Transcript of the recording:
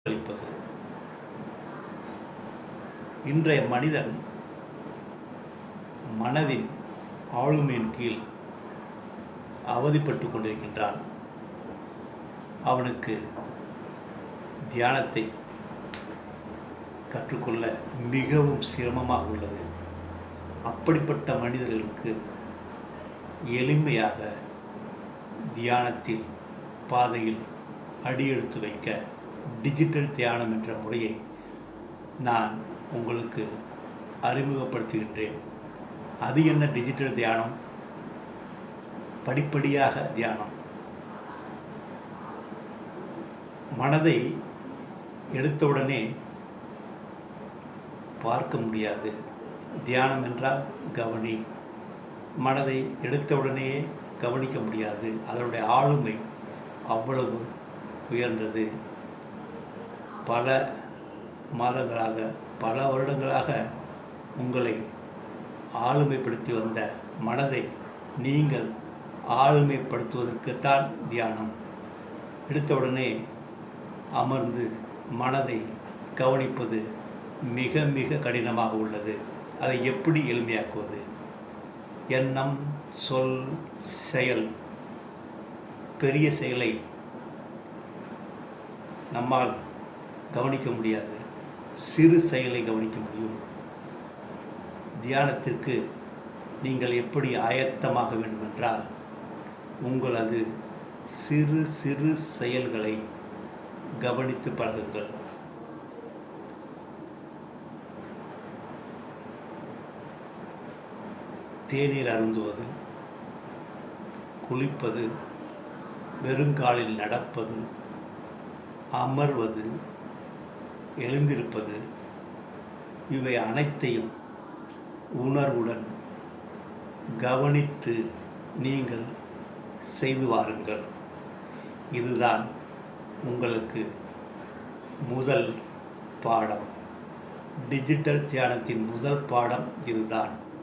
அளிப்பது. இன்றைய மனிதன் மனதின் ஆளுமையின் கீழ் அவதிப்பட்டு கொண்டிருக்கின்றான். அவனுக்கு தியானத்தை கற்றுக்கொள்ள மிகவும் சிரமமாக உள்ளது. அப்படிப்பட்ட மனிதர்களுக்கு எளிமையாக தியானத்தில் பாதையில் அடியெடுத்து வைக்க டிஜிட்டல் தியானம் என்ற முறையை நான் உங்களுக்கு அறிமுகப்படுத்துகின்றேன். அது என்ன டிஜிட்டல் தியானம்? படிப்படியாக தியானம். மனதை எடுத்தவுடனே பார்க்க முடியாது. தியானம் என்றால் கவனி. மனதை எடுத்தவுடனே கவனிக்க முடியாது. அதனுடைய ஆளுமை அவ்வளவு உயர்ந்தது. பல மாதங்களாக, பல வருடங்களாக உங்களை ஆளுமைப்படுத்தி வந்த மனதை நீங்கள் ஆளுமைப்படுத்துவதற்குத்தான் தியானம். எடுத்தவுடனே அமர்ந்து மனதை கவனிப்பது மிக மிக கடினமாக உள்ளது. அதை எப்படி எளிமையாக்குவது? எண்ணம், சொல், செயல். பெரிய செயலை நம்மால் கவனிக்க முடியாது. சிறு செயலை கவனிக்க முடியும். தியானத்திற்கு நீங்கள் எப்படி ஆயத்தமாக வேண்டுமென்றால், உங்களது சிறு சிறு செயல்களை கவனித்து பழகுங்கள். தேநீர் அருந்துவது, குளிப்பது, வெறுங்காலில் நடப்பது, அமர்வது, எழுந்திருப்பது, இவை அனைத்தையும் உணர்வுடன் கவனித்து நீங்கள் செய்து வாருங்கள். இதுதான் உங்களுக்கு முதல் பாடம். டிஜிட்டல் தியானத்தின் முதல் பாடம் இதுதான்.